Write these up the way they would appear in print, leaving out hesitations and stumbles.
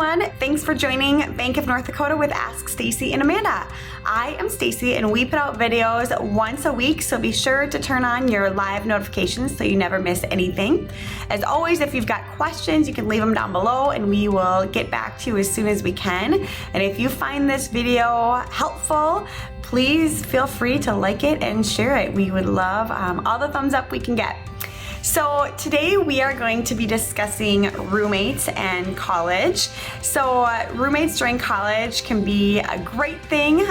everyone, thanks for joining Bank of North Dakota with Ask Stacy and Amanda. I am Stacy and we put out videos once a week, so be sure to turn on your live notifications so you never miss anything. As always, if you've got questions, you can leave them down below and we will get back to you as soon as we can. And if you find this video helpful, please feel free to like it and share it. We would love all the thumbs up we can get. So today we are going to be discussing roommates and college. So roommates during college can be a great thing.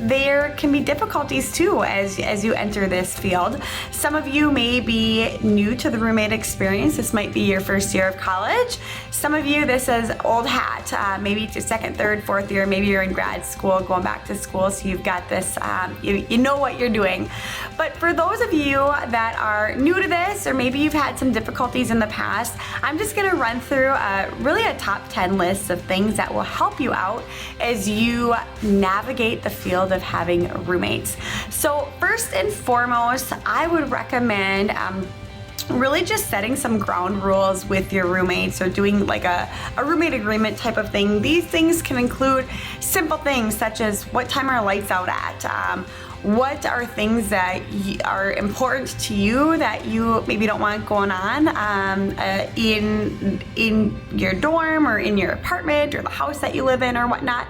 There can be difficulties too as you enter this field. Some of you may be new to the roommate experience. This might be your first year of college. Some of you, this is old hat. Maybe it's your second, third, fourth year. Maybe you're in grad school, going back to school, so you've got this, you know what you're doing. But for those of you that are new to this, or maybe you've had some difficulties in the past, I'm just gonna run through really a top 10 list of things that will help you out as you navigate the field of having roommates. So first and foremost, I would recommend really just setting some ground rules with your roommates, or doing like a roommate agreement type of thing. These things can include simple things such as what time are lights out at, what are things that are important to you that you maybe don't want going on in your dorm or in your apartment or the house that you live in or whatnot.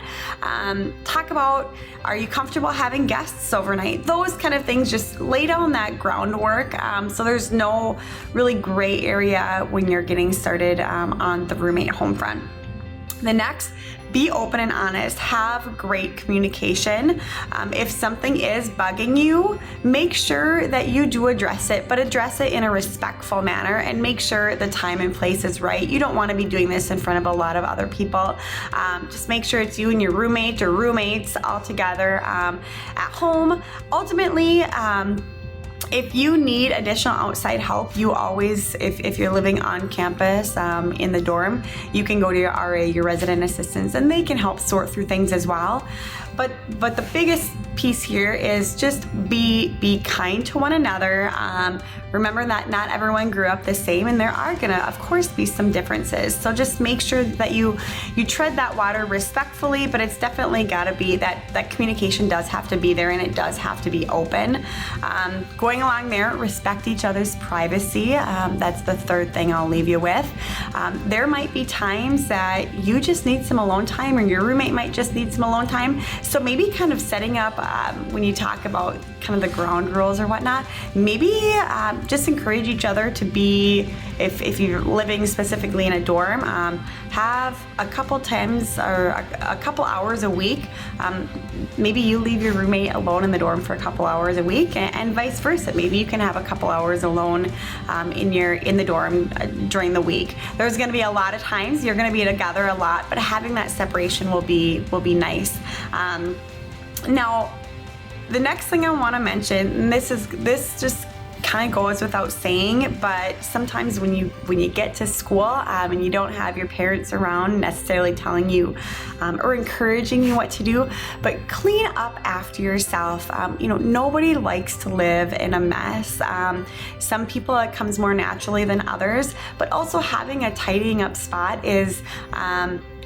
Talk about, are you comfortable having guests overnight? Those kind of things, just lay down that groundwork so there's no really gray area when you're getting started on the roommate home front. The next, be open and honest. Have great communication. If something is bugging you, make sure that you do address it, but address it in a respectful manner and make sure the time and place is right. You don't want to be doing this in front of a lot of other people. Just make sure it's you and your roommate or roommates all together at home. Ultimately, if you need additional outside help, you always, if you're living on campus in the dorm, you can go to your RA, your resident assistants, and they can help sort through things as well. But the biggest piece here is just be kind to one another. Remember that not everyone grew up the same, and there are gonna, of course, be some differences. So just make sure that you tread that water respectfully, but it's definitely gotta be that communication does have to be there, and it does have to be open. Going along there, respect each other's privacy. That's the third thing I'll leave you with. There might be times that you just need some alone time, or your roommate might just need some alone time. So maybe kind of setting up, when you talk about kind of the ground rules or whatnot, maybe just encourage each other to be, if you're living specifically in a dorm, have a couple times or a couple hours a week. Maybe you leave your roommate alone in the dorm for a couple hours a week, and vice versa. Maybe you can have a couple hours alone in the dorm during the week. There's going to be a lot of times you're going to be together a lot, but having that separation will be nice. Now, the next thing I want to mention, and this just kind of goes without saying, but sometimes when you get to school and you don't have your parents around necessarily telling you or encouraging you what to do, but clean up after yourself. Nobody likes to live in a mess. Some people, it comes more naturally than others, but also having a tidying up spot is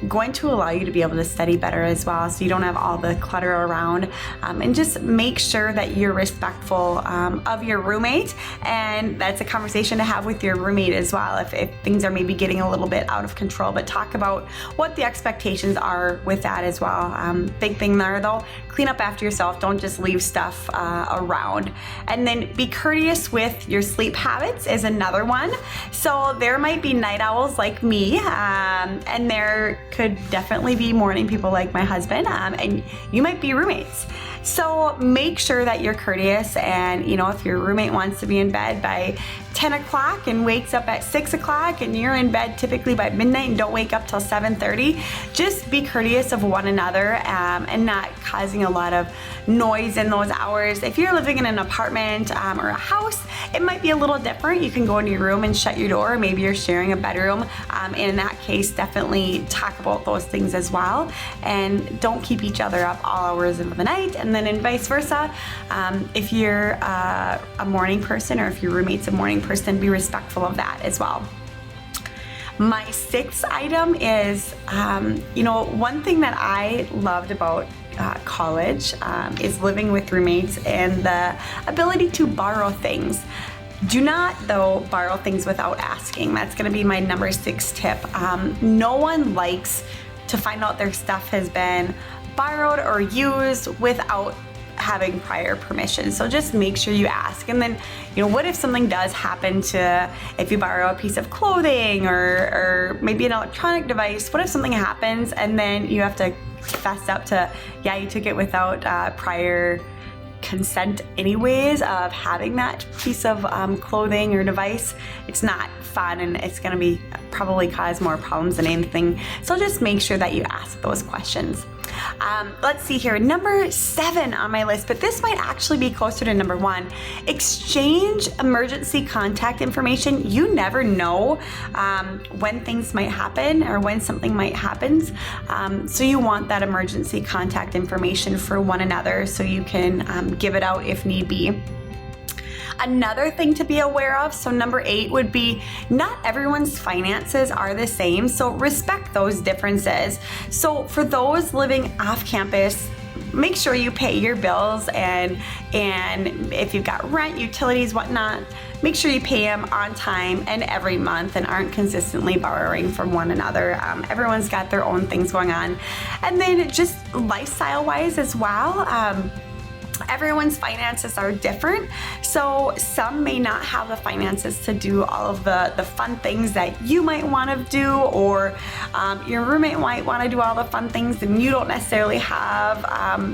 going to allow you to be able to study better as well, so you don't have all the clutter around. And just make sure that you're respectful of your roommate, and that's a conversation to have with your roommate as well if things are maybe getting a little bit out of control. But talk about what the expectations are with that as well. Big thing there though, clean up after yourself. Don't just leave stuff around. And then be courteous with your sleep habits is another one. So there might be night owls like me, and there could definitely be morning people like my husband, and you might be roommates. So make sure that you're courteous, and if your roommate wants to be in bed by 10 o'clock and wakes up at 6 o'clock and you're in bed typically by midnight and don't wake up till 7:30, just be courteous of one another and not causing a lot of noise in those hours. If you're living in an apartment or a house, it might be a little different. You can go into your room and shut your door. Maybe you're sharing a bedroom. And in that case, definitely talk about those things as well. And don't keep each other up all hours of the night. And then vice versa, if you're a morning person or if your roommate's a morning person, be respectful of that as well. My sixth item is, one thing that I loved about college is living with roommates and the ability to borrow things. Do not, though, borrow things without asking. That's going to be my number 6 tip. No one likes to find out their stuff has been borrowed or used without having prior permission. So just make sure you ask. And then, what if something does happen if you borrow a piece of clothing or maybe an electronic device, what if something happens and then you have to fess up to, yeah, you took it without prior consent anyways of having that piece of clothing or device. It's not fun and it's going to be probably cause more problems than anything. So just make sure that you ask those questions. Let's see here, number 7 on my list, but this might actually be closer to number 1. Exchange emergency contact information. You never know when things might happen or when something might happen. So you want that emergency contact information for one another so you can give it out if need be. Another thing to be aware of, so number 8 would be not everyone's finances are the same, so respect those differences. So for those living off campus, make sure you pay your bills and if you've got rent, utilities, whatnot, make sure you pay them on time and every month and aren't consistently borrowing from one another. Everyone's got their own things going on. And then just lifestyle-wise as well, everyone's finances are different, so some may not have the finances to do all of the fun things that you might want to do, or your roommate might want to do all the fun things and you don't necessarily have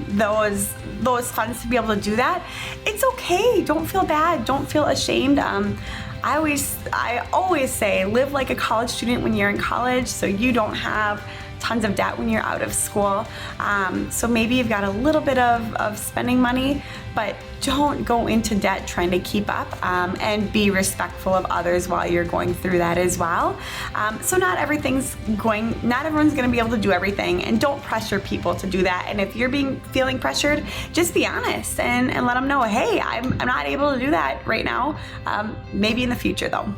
those funds to be able to do that. It's okay. Don't feel bad. Don't feel ashamed. I always say live like a college student when you're in college so you don't have tons of debt when you're out of school. So maybe you've got a little bit of spending money, but don't go into debt trying to keep up, and be respectful of others while you're going through that as well. So not everyone's going to be able to do everything, and don't pressure people to do that. And if you're feeling pressured, just be honest and let them know, hey, I'm not able to do that right now. Maybe in the future though.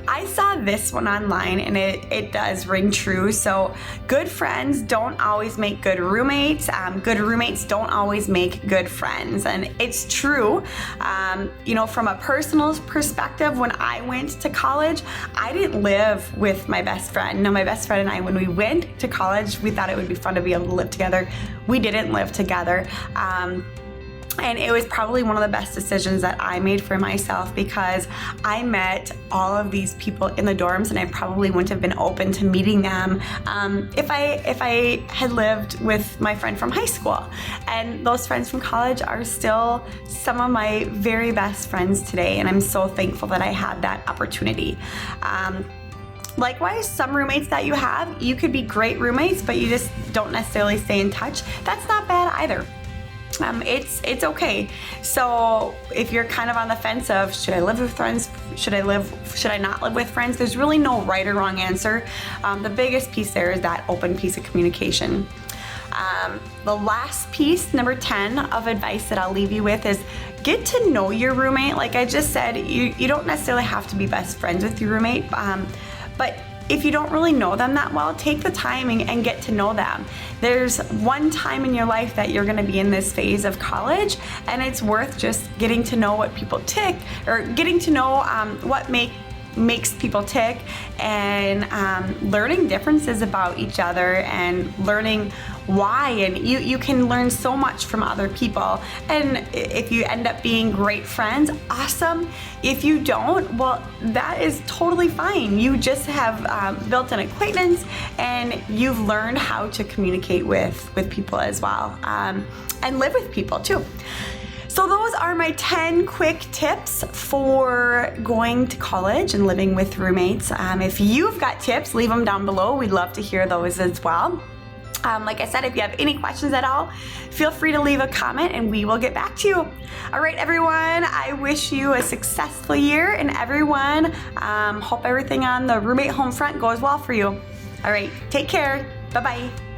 I saw this one online and it does ring true. So good friends don't always make good roommates. Good roommates don't always make good friends. And it's true. From a personal perspective, when I went to college, I didn't live with my best friend. No, my best friend and I, when we went to college, we thought it would be fun to be able to live together. We didn't live together. And it was probably one of the best decisions that I made for myself, because I met all of these people in the dorms and I probably wouldn't have been open to meeting them if I had lived with my friend from high school. And those friends from college are still some of my very best friends today, and I'm so thankful that I had that opportunity. Likewise, some roommates that you have, you could be great roommates, but you just don't necessarily stay in touch. That's not bad either. It's okay. So if you're kind of on the fence of should I live with friends, should I not live with friends, there's really no right or wrong answer. The biggest piece there is that open piece of communication. The last piece, number 10 of advice that I'll leave you with is get to know your roommate. Like I just said, you don't necessarily have to be best friends with your roommate, but if you don't really know them that well, take the time and get to know them. There's one time in your life that you're gonna be in this phase of college, and it's worth just getting to know what people tick, or getting to know what makes people tick, and learning differences about each other and learning why. And you can learn so much from other people. And if you end up being great friends, awesome. If you don't, well, that is totally fine. You just have built an acquaintance and you've learned how to communicate with people as well, and live with people too. So those are my 10 quick tips for going to college and living with roommates. If you've got tips, leave them down below. We'd love to hear those as well. Like I said, if you have any questions at all, feel free to leave a comment and we will get back to you. All right, everyone, I wish you a successful year, and everyone, hope everything on the roommate home front goes well for you. All right, take care. Bye-bye.